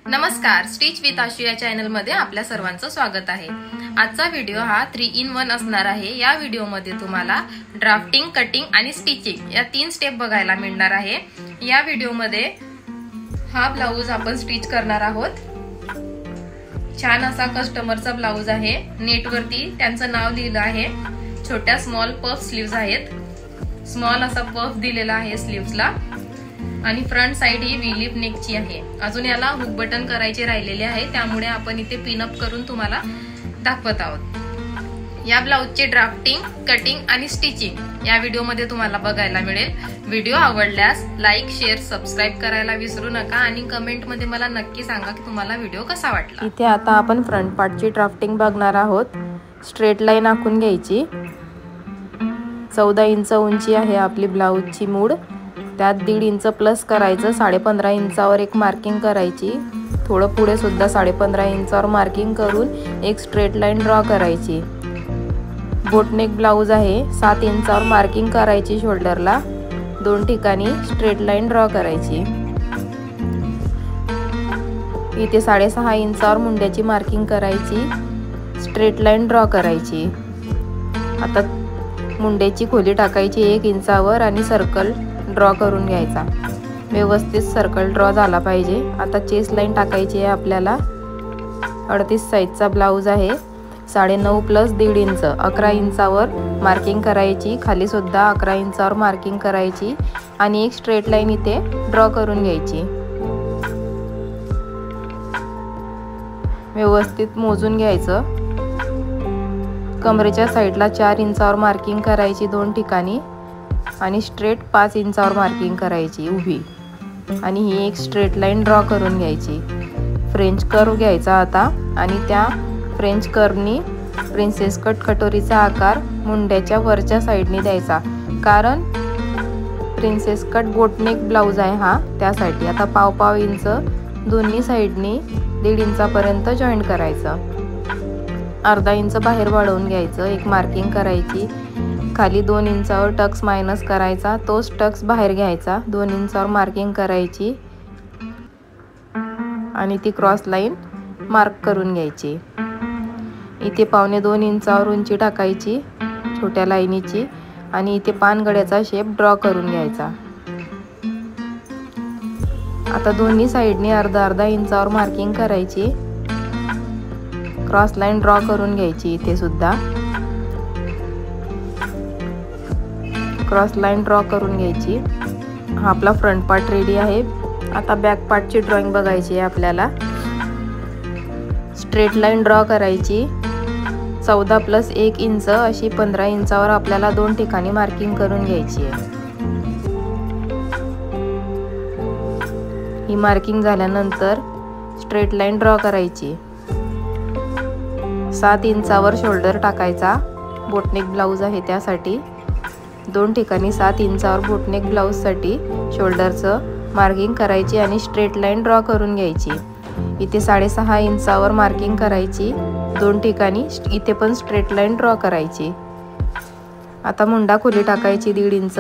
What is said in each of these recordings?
नमस्कार, stitch with आशु या channel मध्ये आपल्या सर्वांचं स्वागत आहे। आजचा व्हिडिओ हा 3 in 1 असणार आहे। या व्हिडिओ मध्ये तुम्हाला ड्राफ्टिंग, कटिंग आणि स्टिचिंग या 3 स्टेप बघायला मिळणार आहे। या व्हिडिओ मध्ये हा ब्लाउज आपण स्टिच करणार आहोत। छान असा कस्टमरचा ब्लाउज आहे। नेट वरती त्यांचं नाव लिहिलं आहे। छोट्या स्मॉल पफ स्लीव्स आहेत। स्मॉल असा पफ दिलेला आहे स्लीव्सला आणि फ्रंट साइड ही वी-लिप नेकची आहे। अजून याला हुक बटन करायचे राहिलेले आहे, त्यामुळे आपण इथे पिन अप करून तुम्हाला दाखवत आहोत। या ब्लाउजचे ड्राफ्टिंग, कटिंग आणि स्टिचिंग या व्हिडिओ मध्ये तुम्हाला बघायला मिळेल। व्हिडिओ आवडल्यास लाईक, शेअर, सबस्क्राइब करायला विसरू नका आणि कमेंट मध्ये मला नक्की सांगा की तुम्हाला व्हिडिओ कसा वाटला। इथे आता आपण फ्रंट पार्टची ड्राफ्टिंग बघणार आहोत। स्ट्रेट लाईन आखून घ्यायची। 14 इंच उंची आहे आपली ब्लाउजची मूड। त्यात 1.5 इंच प्लस करायचं। 15.5 इंचावर एक मार्किंग करायची। थोडं पुढे सुद्धा 15.5 इंचावर मार्किंग करून एक स्ट्रेट लाईन ड्रॉ करायची। बोटनेक ब्लाउज आहे। 7 इंचावर मार्किंग करायची शोल्डरला। 2 ठिकाणी स्ट्रेट लाईन ड्रॉ करायची। इथे 6.5 इंचावर मुंड्याची मार्किंग करायची। स्ट्रेट लाईन ड्रॉ करायची। आता मुंड्याची खोली टाकायची 1 इंचावर आणि सर्कल ड्रॉ करून घ्यायचा। व्यवस्थित सर्कल ड्रॉ झाला पाहिजे। आता चेस्ट लाईन टाकायची आहे आपल्याला। 38 साइजचा ब्लाउज आहे। 9.5 प्लस 1.5 इंच 11 इंचावर मार्किंग करायची। खाली सुद्धा 11 इंचावर मार्किंग करायची आणि एक स्ट्रेट लाईन इथे ड्रॉ करून घ्यायची। व्यवस्थित मोजून घ्यायचं। कमरेच्या साइडला 4 इंचावर मार्किंग करायची 2 ठिकाणी आणि स्ट्रेट 5 इंचावर मार्किंग करायची उभी आणि ही एक स्ट्रेट लाईन ड्रॉ करून घ्यायची। फ्रेंच कर्व घ्यायचा आता आणि त्या फ्रेंच कर्वनी प्रिन्सेस कट कटोरीचा आकार मुंड्याच्या वरच्या साइडनी द्यायचा, कारण प्रिन्सेस कट बोटनेक ब्लाउज आहे हा, त्यासाठी। आता 1.5 इंच दोन्ही साइडनी 1.5 इंचापर्यंत जॉईंट करायचं। अर्धा इंच बाहेर वाढवून घ्यायचं। एक मार्किंग करायची। खाली 2 इंचावर टक्स मायनस करायचा। तोच टक्स बाहेर घ्यायचा। 2 इंचावर मार्किंग करायची आणि ती क्रॉस लाईन मार्क करून घ्यायची। इथे 1.25 इंचावर उंची टाकायची छोट्या लाईनीची आणि इथे पानगड्याचा शेप ड्रॉ करून घ्यायचा। आता दोन्ही साइडनी अर्धा इंचावर मार्किंग करायची। क्रॉस लाईन ड्रॉ करून घ्यायची। इथे सुद्धा क्रॉस लाईन ड्रॉ करून घ्यायची। हा आपला फ्रंट पार्ट रेडी आहे। आता बॅक पार्टची ड्रॉइंग बघायची आहे आपल्याला। स्ट्रेट लाईन ड्रॉ करायची। 14 प्लस 1 इंच अशी 15 इंचावर आपल्याला 2 ठिकाणी मार्किंग करून घ्यायची आहे। ही मार्किंग झाल्यानंतर स्ट्रेट लाईन ड्रॉ करायची। 7 इंचावर शोल्डर टाकायचा। बोटनेक ब्लाउज आहे त्यासाठी 2 ठिकाणी 7 इंचावर बोटनेक ब्लाउज साठी शोल्डरचं मार्किंग करायची आणि स्ट्रेट लाईन ड्रॉ करून घ्यायची। इथे 6.5 इंचावर मार्किंग करायची 2 ठिकाणी। इथे पण स्ट्रेट लाईन ड्रॉ करायची। आता मुंडा खोली टाकायची 1.5 इंच।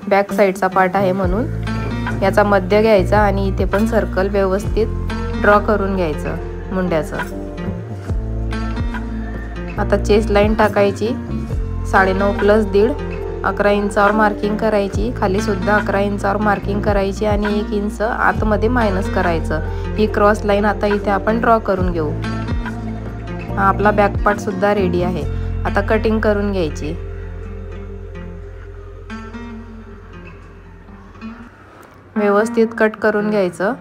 बॅक साइडचा पार्ट आहे म्हणून याचा मध्य घ्यायचा आणि इथे पण सर्कल व्यवस्थित ड्रॉ करून घ्यायचं मुंड्याचं। आता चेस्ट लाईन टाकायची 9.5 प्लस 1.5 11 इंचावर मार्किंग करायची। खाली सुद्धा 11 इंचावर मार्किंग करायची आणि 1 इंच आतमध्ये मायनस करायचं। ही क्रॉस लाईन आता इथे आपण ड्रॉ करून घेऊ। हा आपला बॅक पार्ट सुद्धा रेडी आहे। आता कटिंग करून घ्यायची। व्यवस्थित कट करून घ्यायचं।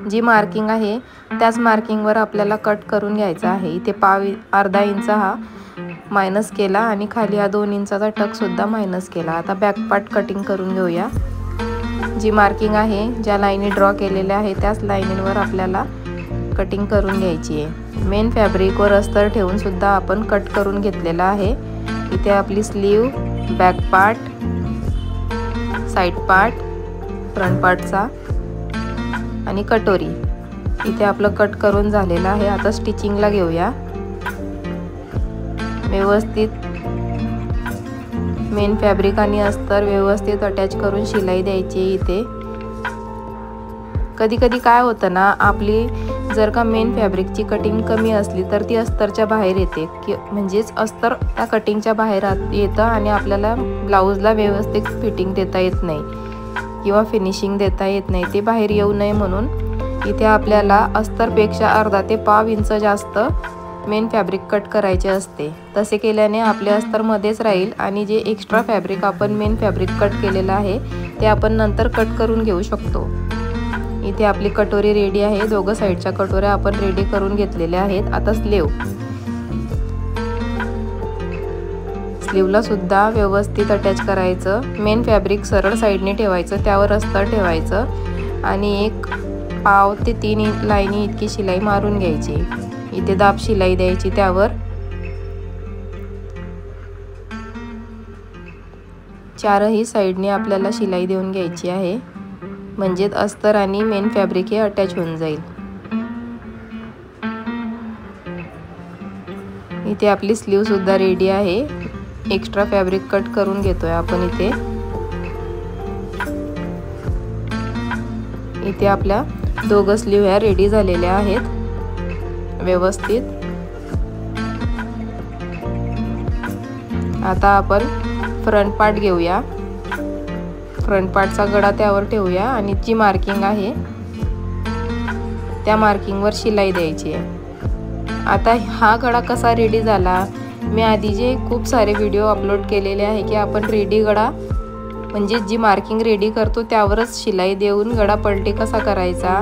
जी मार्किंग आहे त्याच मार्किंगवर आपल्याला कट करून घ्यायचं आहे। इथे अर्धा इंच हा मायनस केला आणि खाली हा 2 इंचाचा टक सुद्धा मायनस केला। आता बॅक पार्ट कटिंग करून घेऊया। जी मार्किंग आहे, ज्या लाईनी ड्रॉ केलेल्या आहे त्याच लाईनीवर आपल्याला कटिंग करून घ्यायची आहे। मेन फॅब्रिकवर अस्तर ठेवून सुद्धा आपण कट करून घेतलेला आहे। इथे आपली sleeve, back part, side part, front पार्टचा आणि कटोरी इथे आपलं कट करून झालेलं आहे। आता स्टिचिंगला घेऊया। व्यवस्थित मेन फॅब्रिक आणि अस्तर व्यवस्थित अटॅच करून शिलाई द्यायची। इथे कधी कधी काय होतं ना, आपली जर का मेन फॅब्रिकची कटिंग कमी असली तर ती अस्तरच्या बाहेर येते म्हणजेच अस्तर त्या कटिंगच्या बाहेर येतं आणि आपल्याला ब्लाऊजला व्यवस्थित फिटिंग देता येत नाही किंवा फिनिशिंग देता येत नाही. ते बाहेर येऊ नये म्हणून इथे आपल्याला अस्तरपेक्षा अर्धा ते पाव इंच जास्त मेन फॅब्रिक कट करायचे असते. तसे केल्याने आपले अस्तर मध्येच राहील आणि जे एक्स्ट्रा फॅब्रिक आपण मेन फॅब्रिक कट केलेलं आहे ते आपण नंतर कट करून घेऊ शकतो. इथे आपली कटोरी रेडी आहे. दोघं साईडच्या कटोऱ्या आपण रेडी करून घेतलेल्या आहेत. आता स्लीवला सुद्धा व्यवस्थित अटॅच करायचं. मेन फॅब्रिक सरळ साईडने ठेवायचं, त्यावर अस्तर ठेवायचं आणि 1 पाव ते 3 लाईनी इतकी शिलाई मारून घ्यायची. इथे दाब शिलाई द्यायची, त्यावर 4ही साईडने आपल्याला शिलाई देऊन घ्यायची आहे. म्हणजे अस्तर आणि मेन फॅब्रिक हे अटॅच होऊन जाईल. इथे आपली स्लीव सुद्धा रेडी आहे. एक्स्ट्रा फॅब्रिक कट करून घेतोय आपण इथे आपल्या दोघं स्लीव ह्या रेडी झालेल्या आहेत व्यवस्थित. आता आपण फ्रंट पार्ट घेऊया. फ्रंट पार्टचा गळा त्यावर ठेवूया आणि जी मार्किंग आहे त्या मार्किंगवर शिलाई द्यायची आहे. आता हा गळा कसा रेडी झाला, मी आधी जे खूप सारे व्हिडिओ अपलोड केलेले आहे की आपण रेडी गळा म्हणजे जी मार्किंग रेडी करतो त्यावरच शिलाई देऊन गळा पलटी कसा करायचा,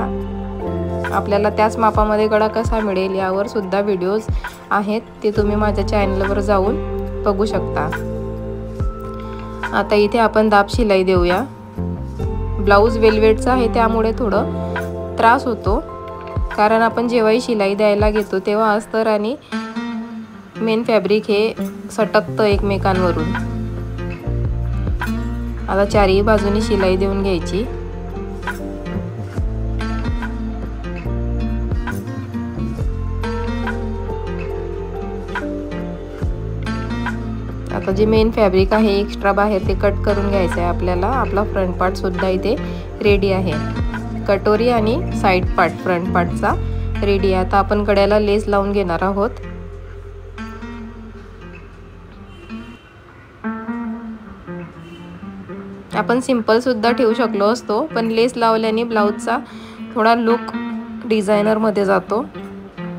आपल्याला त्याच मापामध्ये गळा कसा मिळेल यावर सुद्धा व्हिडिओज आहेत. ते तुम्ही माझ्या चॅनलवर जाऊन बघू शकता. आता इथे आपण दाब शिलाई देऊया. ब्लाऊज वेलवेटचा आहे त्यामुळे थोडं त्रास होतो, कारण आपण जेव्हाही शिलाई द्यायला घेतो तेव्हा अस्तर आणि मेन फॅब्रिक हे सटकतं एकमेकांवरून. आता 4ही बाजूनी शिलाई देऊन घ्यायची. आता जे मेन फॅब्रिक आहे एक्स्ट्रा बाहेर ते कट करून घ्यायचं आहे आपल्याला. आपला फ्रंट पार्ट सुद्धा इथे रेडी आहे. कटोरी आणि साईड पार्ट फ्रंट पार्टचा रेडी आहे. आता आपण गळ्याला लेस लावून घेणार आहोत. आपण सिंपल सुद्धा ठेवू शकलो असतो, पण लेस लावल्याने ब्लाऊजचा थोडा लुक डिझायनर मध्ये जातो.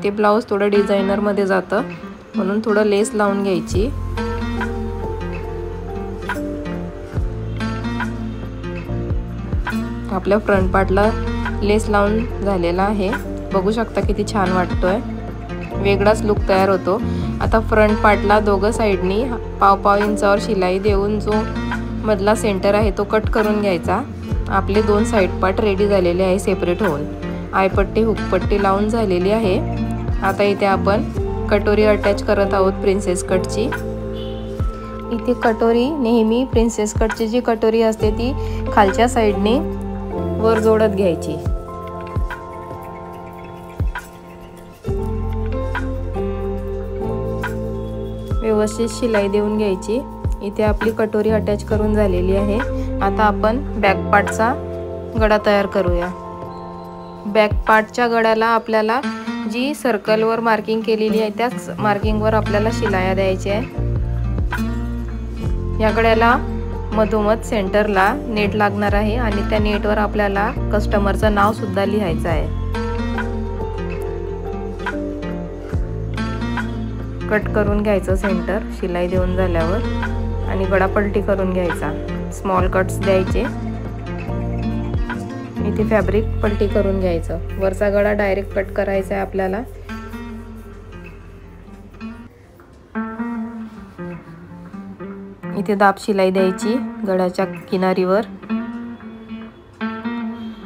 ते ब्लाऊज थोडं डिझायनर मध्ये जातं म्हणून थोडं लेस लावून घ्यायची. आपल्या फ्रंट पार्टला लेस लावून झालेला आहे. बघू शकता किती छान वाटतोय, वेगळाच लुक तयार होतो. आता फ्रंट पार्टला दोघं साईडनी पाव इंचावर शिलाई देऊन जो मधला सेंटर आहे तो कट करून घ्यायचा. आपले 2 साईड पार्ट रेडी झालेले आहे सेपरेट होऊन. आयपट्टी हुकपट्टी लावून झालेली आहे. आता इथे आपण कटोरी अटॅच करत आहोत प्रिन्सेस कटची. इथे कटोरी नेहमी प्रिन्सेस कटची जी कटोरी असते ती खालच्या साईडने वर जोडत घ्यायची. व्यवस्थित शिलाई देऊन घ्यायची. इथे आपली कटोरी अटॅच करून झालेली आहे. आता आपण बॅक पार्टचा गळा तयार करूया. बॅक पार्टच्या गळ्याला आपल्याला जी सर्कलवर मार्किंग केलेली आहे त्याच मार्किंगवर आपल्याला शिलाया द्यायच्या आहे. या गळ्याला मधोमध सेंटरला नेट लागणार आहे आणि त्या नेटवर आपल्याला कस्टमरचं नाव सुद्धा लिहायचं आहे. कट करून घ्यायचं सेंटर शिलाई देऊन झाल्यावर आणि गळा पलटी करून घ्यायचा. स्मॉल कट्स द्यायचे. इथे फॅब्रिक पलटी करून घ्यायचं. वरचा गळा डायरेक्ट कट करायचा आहे आपल्याला. इथे दाब शिलाई द्यायची गळ्याच्या किनारीवर.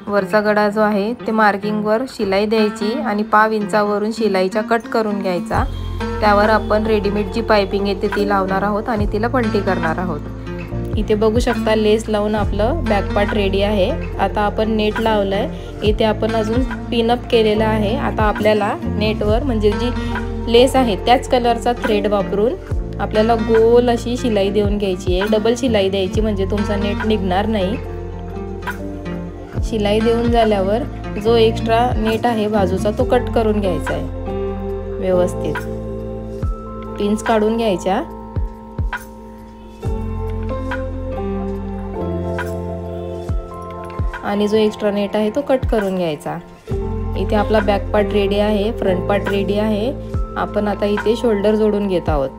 वरचा गळा जो आहे ते मार्किंगवर शिलाई द्यायची आणि पाव इंचावरून शिलाईचा कट करून घ्यायचा. त्यावर आपण रेडीमेड जी पाइपिंग येते ती लावणार आहोत आणि तिला पलटी करणार आहोत. इथे बघू शकता लेस लावून आपलं बॅक पार्ट रेडी आहे. आता आपण नेट लावलंय. इथे आपण अजून पिनअप केलेला आहे. आता आपल्याला नेटवर म्हणजे जी लेस आहे त्याच कलरचा थ्रेड वापरून आपल्याला गोल अशी शिलाई देऊन घ्यायची आहे. डबल शिलाई द्यायची म्हणजे तुमचा नेट निघणार नाही. शिलाई देऊन झाल्यावर जो एक्स्ट्रा नेट आहे बाजूचा तो कट करून घ्यायचा आहे व्यवस्थित. पिन्स काढून घ्यायच्या आणि जो एक्स्ट्रा नेट आहे तो कट करून घ्यायचा. इथे आपला बॅक पार्ट रेडी आहे, फ्रंट पार्ट रेडी आहे. आपण आता इथे शोल्डर जोडून घेत आहोत.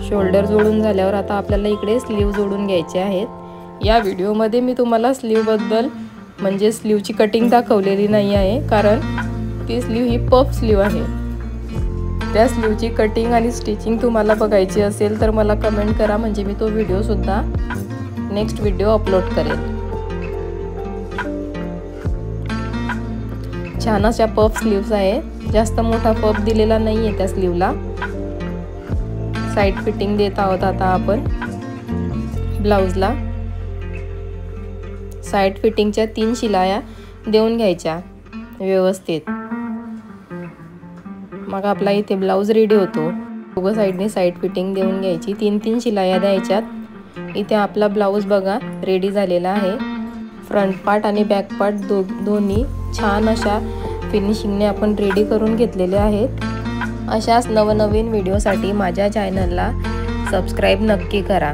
शोल्डर जोडून झाल्यावर आता आपल्याला इकडे स्लीव जोडून घ्यायचे आहेत. या व्हिडिओमध्ये मी तुम्हाला स्लीवबद्दल म्हणजे स्लीवची कटिंग दाखवलेली नाही आहे, कारण ती स्लीव ही पफ स्लीव आहे. त्या स्लीवची कटिंग आणि स्टिचिंग तुम्हाला बघायची असेल तर मला कमेंट करा, म्हणजे मी तो व्हिडिओसुद्धा नेक्स्ट व्हिडिओ अपलोड करेल. छान अशा पफ स्लीव्स आहे. जास्त मोठा पफ दिलेला नाही आहे त्या स्लीवला. साईड फिटिंग देत आहोत आता आपण ब्लाउजला. साईड फिटिंगच्या 3 शिलाया देऊन घ्यायच्या व्यवस्थित. मग आपला इथे ब्लाउज रेडी होतो. दोघं साईडने साईड फिटिंग देऊन घ्यायची. 3-3 शिलाया द्यायच्यात. इथे आपला ब्लाउज बघा रेडी झालेला आहे. फ्रंट पार्ट आणि बॅक पार्ट दोन्ही छान अशा फिनिशिंगने आपण रेडी करून घेतलेले आहेत. अशाच नवनवीन व्हिडिओसाठी माझ्या चॅनलला सबस्क्राईब नक्की करा.